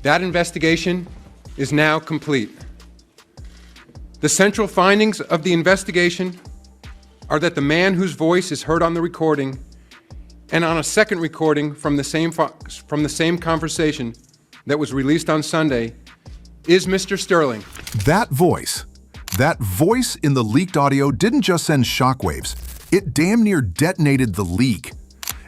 That investigation is now complete. The central findings of the investigation are that the man whose voice is heard on the recording and on a second recording from the same conversation that was released on Sunday is Mr. Sterling. That voice in the leaked audio didn't just send shockwaves, it damn near detonated the league.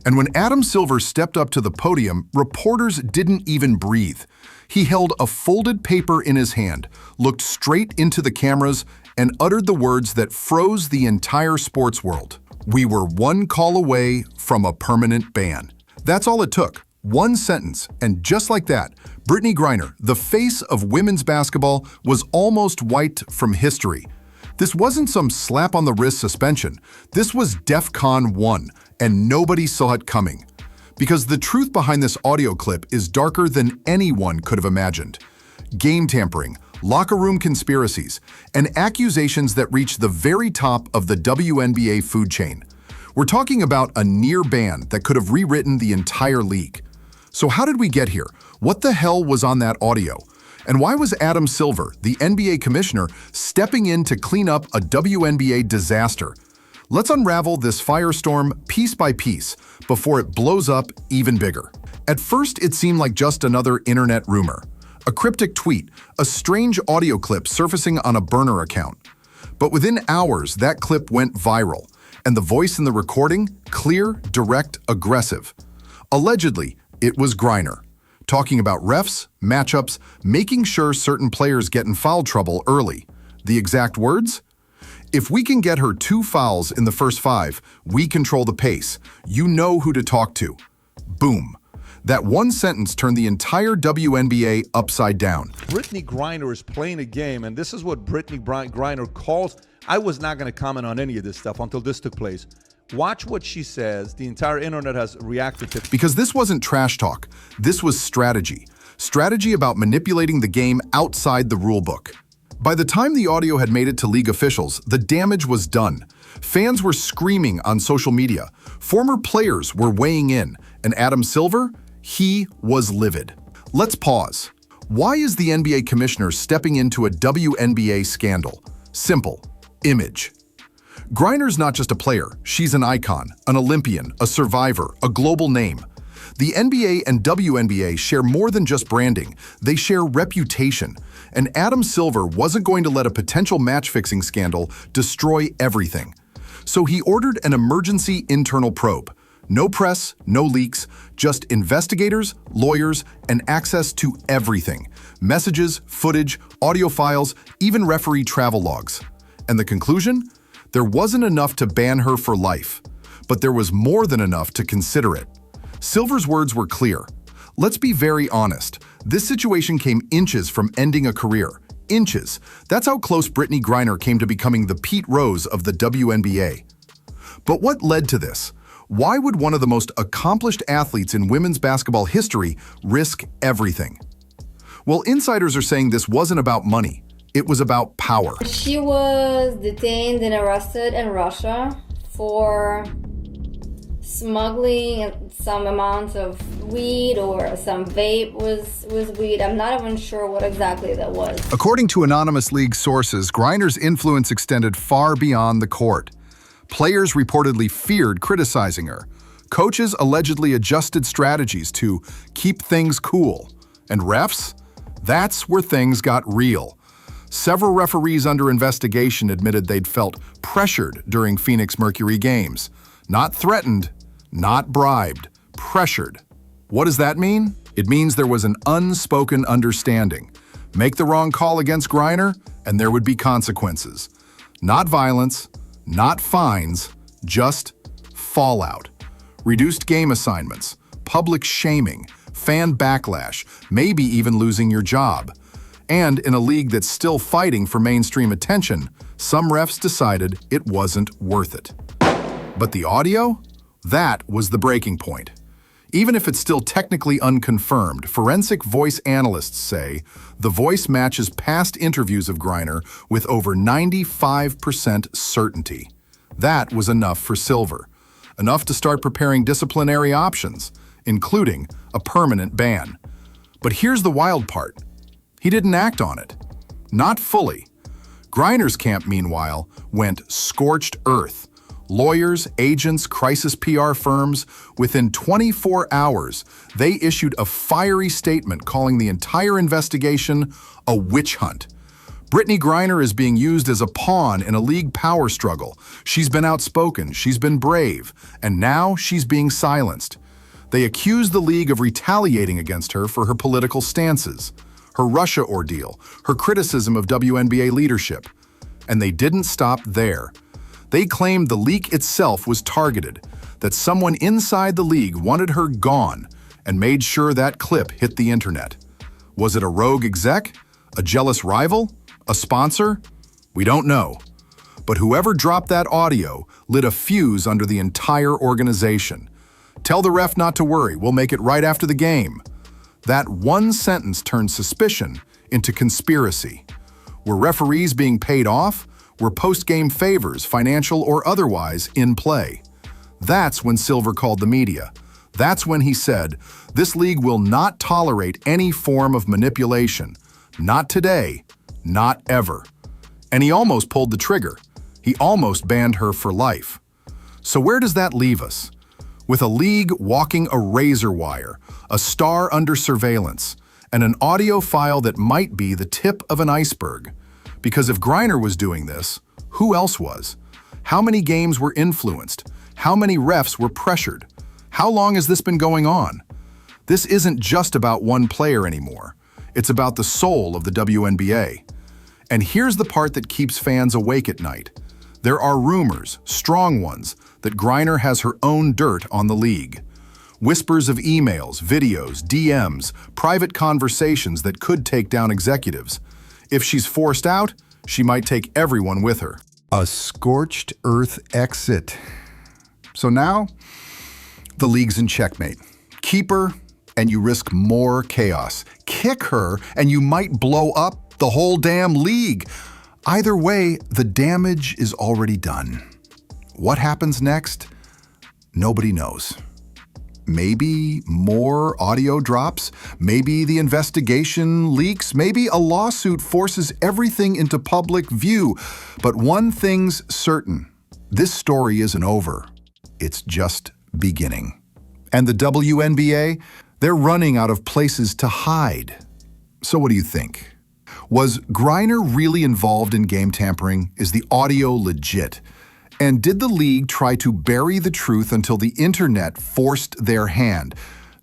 And when Adam Silver stepped up to the podium, reporters didn't even breathe. He held a folded paper in his hand, looked straight into the cameras, and uttered the words that froze the entire sports world. We were one call away from a permanent ban. That's all it took. One sentence, and just like that, Brittney Griner, the face of women's basketball, was almost wiped from history. This wasn't some slap-on-the-wrist suspension. This was DEFCON 1, and nobody saw it coming. Because the truth behind this audio clip is darker than anyone could have imagined. Game tampering, locker room conspiracies, and accusations that reach the very top of the WNBA food chain. We're talking about a near ban that could have rewritten the entire league. So how did we get here? What the hell was on that audio? And why was Adam Silver, the NBA commissioner, stepping in to clean up a WNBA disaster? Let's unravel this firestorm piece by piece before it blows up even bigger. At first, it seemed like just another internet rumor. A cryptic tweet, a strange audio clip surfacing on a burner account. But within hours, that clip went viral, and the voice in the recording, clear, direct, aggressive. Allegedly, it was Griner, talking about refs, matchups, making sure certain players get in foul trouble early. The exact words? If we can get her 2 fouls in the first 5, we control the pace. You know who to talk to. Boom. That one sentence turned the entire WNBA upside down. Brittney Griner is playing a game, and this is what Brittney Griner calls. I was not going to comment on any of this stuff until this took place. Watch what she says. The entire internet has reacted to it. Because this wasn't trash talk. This was strategy. Strategy about manipulating the game outside the rule book. By the time the audio had made it to league officials, the damage was done. Fans were screaming on social media. Former players were weighing in. And Adam Silver? He was livid. Let's pause. Why is the NBA commissioner stepping into a WNBA scandal? Simple. Image. Griner's not just a player. She's an icon, an Olympian, a survivor, a global name. The NBA and WNBA share more than just branding. They share reputation. And Adam Silver wasn't going to let a potential match-fixing scandal destroy everything. So he ordered an emergency internal probe. No press, no leaks, just investigators, lawyers, and access to everything. Messages, footage, audio files, even referee travel logs. And the conclusion? There wasn't enough to ban her for life, but there was more than enough to consider it. Silver's words were clear. Let's be very honest. This situation came inches from ending a career. Inches. That's how close Brittney Griner came to becoming the Pete Rose of the WNBA. But what led to this? Why would one of the most accomplished athletes in women's basketball history risk everything? Well, insiders are saying this wasn't about money. It was about power. She was detained and arrested in Russia for smuggling some amount of weed, or some vape was weed. I'm not even sure what exactly that was. According to anonymous league sources, Griner's influence extended far beyond the court. Players reportedly feared criticizing her. Coaches allegedly adjusted strategies to keep things cool. And refs? That's where things got real. Several referees under investigation admitted they'd felt pressured during Phoenix Mercury games. Not threatened, not bribed, pressured. What does that mean? It means there was an unspoken understanding. Make the wrong call against Griner, and there would be consequences. Not violence, not fines, just fallout. Reduced game assignments, public shaming, fan backlash, maybe even losing your job. And in a league that's still fighting for mainstream attention, some refs decided it wasn't worth it. But the audio? That was the breaking point. Even if it's still technically unconfirmed, forensic voice analysts say the voice matches past interviews of Griner with over 95% certainty. That was enough for Silver. Enough to start preparing disciplinary options, including a permanent ban. But here's the wild part. He didn't act on it. Not fully. Griner's camp, meanwhile, went scorched earth. Lawyers, agents, crisis PR firms, within 24 hours, they issued a fiery statement calling the entire investigation a witch hunt. Brittney Griner is being used as a pawn in a league power struggle. She's been outspoken, she's been brave, and now she's being silenced. They accuse the league of retaliating against her for her political stances, her Russia ordeal, her criticism of WNBA leadership. And they didn't stop there. They claimed the leak itself was targeted, that someone inside the league wanted her gone and made sure that clip hit the internet. Was it a rogue exec? A jealous rival? A sponsor? We don't know. But whoever dropped that audio lit a fuse under the entire organization. Tell the ref not to worry, we'll make it right after the game. That one sentence turned suspicion into conspiracy. Were referees being paid off? Were post-game favors, financial or otherwise, in play? That's when Silver called the media. That's when he said, "This league will not tolerate any form of manipulation. Not today, not ever." And he almost pulled the trigger. He almost banned her for life. So where does that leave us? With a league walking a razor wire, a star under surveillance, and an audio file that might be the tip of an iceberg. Because if Griner was doing this, who else was? How many games were influenced? How many refs were pressured? How long has this been going on? This isn't just about one player anymore. It's about the soul of the WNBA. And here's the part that keeps fans awake at night. There are rumors, strong ones, that Griner has her own dirt on the league. Whispers of emails, videos, DMs, private conversations that could take down executives. If she's forced out, she might take everyone with her. A scorched earth exit. So now, the league's in checkmate. Keep her, and you risk more chaos. Kick her, and you might blow up the whole damn league. Either way, the damage is already done. What happens next? Nobody knows. Maybe more audio drops, maybe the investigation leaks, maybe a lawsuit forces everything into public view. But one thing's certain, this story isn't over. It's just beginning. And the WNBA, they're running out of places to hide. So what do you think? Was Griner really involved in game tampering? Is the audio legit? And did the league try to bury the truth until the internet forced their hand?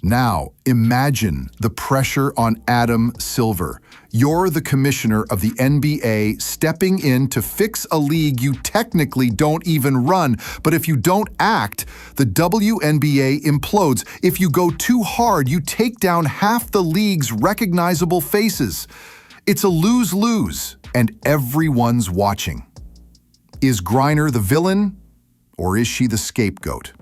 Now, imagine the pressure on Adam Silver. You're the commissioner of the NBA stepping in to fix a league you technically don't even run. But if you don't act, the WNBA implodes. If you go too hard, you take down half the league's recognizable faces. It's a lose-lose, and everyone's watching. Is Griner the villain, or is she the scapegoat?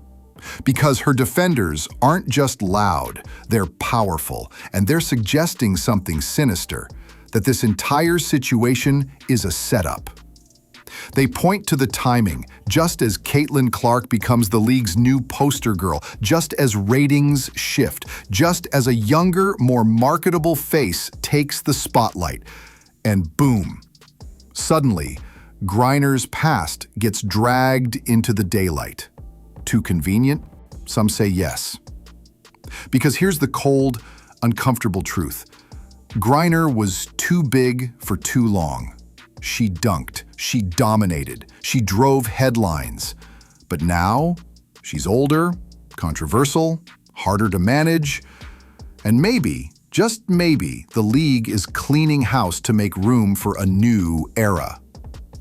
Because her defenders aren't just loud, they're powerful, and they're suggesting something sinister, that this entire situation is a setup. They point to the timing, just as Caitlin Clark becomes the league's new poster girl, just as ratings shift, just as a younger, more marketable face takes the spotlight. And boom, suddenly, Griner's past gets dragged into the daylight. Too convenient? Some say yes. Because here's the cold, uncomfortable truth. Griner was too big for too long. She dunked, she dominated, she drove headlines. But now, she's older, controversial, harder to manage, and maybe, just maybe, the league is cleaning house to make room for a new era.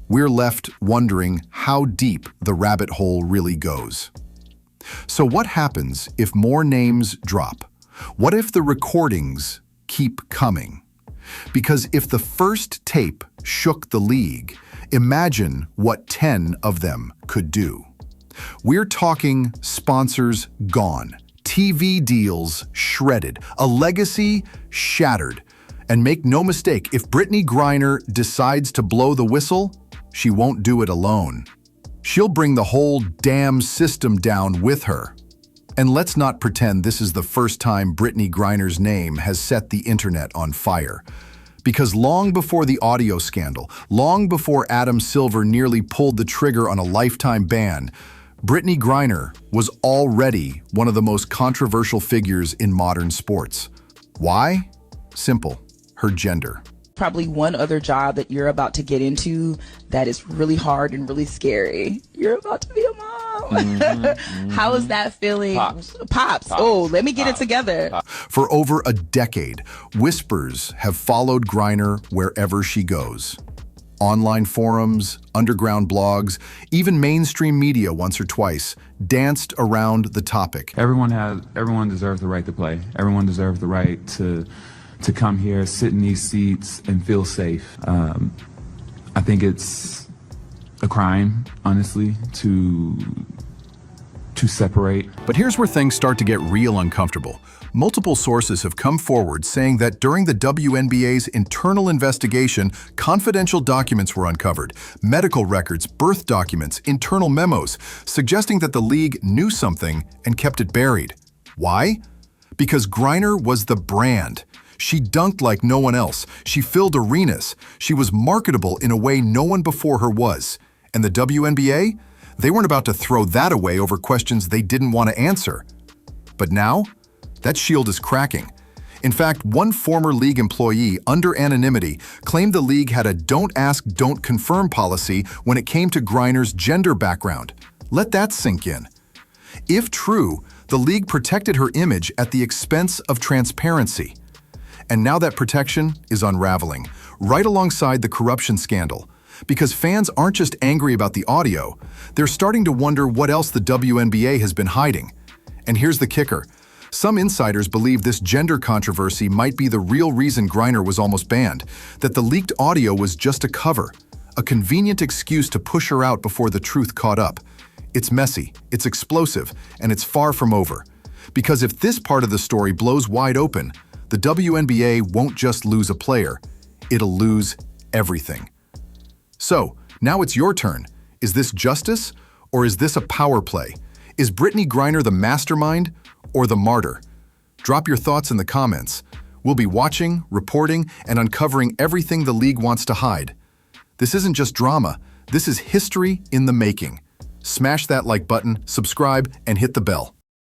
We're left wondering how deep the rabbit hole really goes. So what happens if more names drop? What if the recordings keep coming? Because if the first tape shook the league, imagine what 10 of them could do. We're talking sponsors gone, TV deals shredded, a legacy shattered. And make no mistake, if Brittney Griner decides to blow the whistle, she won't do it alone. She'll bring the whole damn system down with her. And let's not pretend this is the first time Brittney Griner's name has set the internet on fire. Because long before the audio scandal, long before Adam Silver nearly pulled the trigger on a lifetime ban, Brittney Griner was already one of the most controversial figures in modern sports. Why? Simple, her gender. Probably one other job that you're about to get into that is really hard and really scary. You're about to be a mom. How is that feeling? Pops. Oh, let me get it together. For over a decade, whispers have followed Griner wherever she goes. Online forums, underground blogs, even mainstream media once or twice danced around the topic. Everyone deserves the right to play. Everyone deserves the right to come here, sit in these seats, and feel safe. I think it's a crime, honestly, to separate. But here's where things start to get real uncomfortable. Multiple sources have come forward saying that during the WNBA's internal investigation, confidential documents were uncovered, medical records, birth documents, internal memos, suggesting that the league knew something and kept it buried. Why? Because Griner was the brand. She dunked like no one else. She filled arenas. She was marketable in a way no one before her was. And the WNBA? They weren't about to throw that away over questions they didn't want to answer. But now, that shield is cracking. In fact, one former league employee, under anonymity, claimed the league had a don't ask, don't confirm policy when it came to Griner's gender background. Let that sink in. If true, the league protected her image at the expense of transparency. And now that protection is unraveling, right alongside the corruption scandal. Because fans aren't just angry about the audio, they're starting to wonder what else the WNBA has been hiding. And here's the kicker. Some insiders believe this gender controversy might be the real reason Griner was almost banned, that the leaked audio was just a cover, a convenient excuse to push her out before the truth caught up. It's messy, it's explosive, and it's far from over. Because if this part of the story blows wide open, the WNBA won't just lose a player, it'll lose everything. So, now it's your turn. Is this justice, or is this a power play? Is Brittney Griner the mastermind, or the martyr? Drop your thoughts in the comments. We'll be watching, reporting, and uncovering everything the league wants to hide. This isn't just drama, this is history in the making. Smash that like button, subscribe, and hit the bell.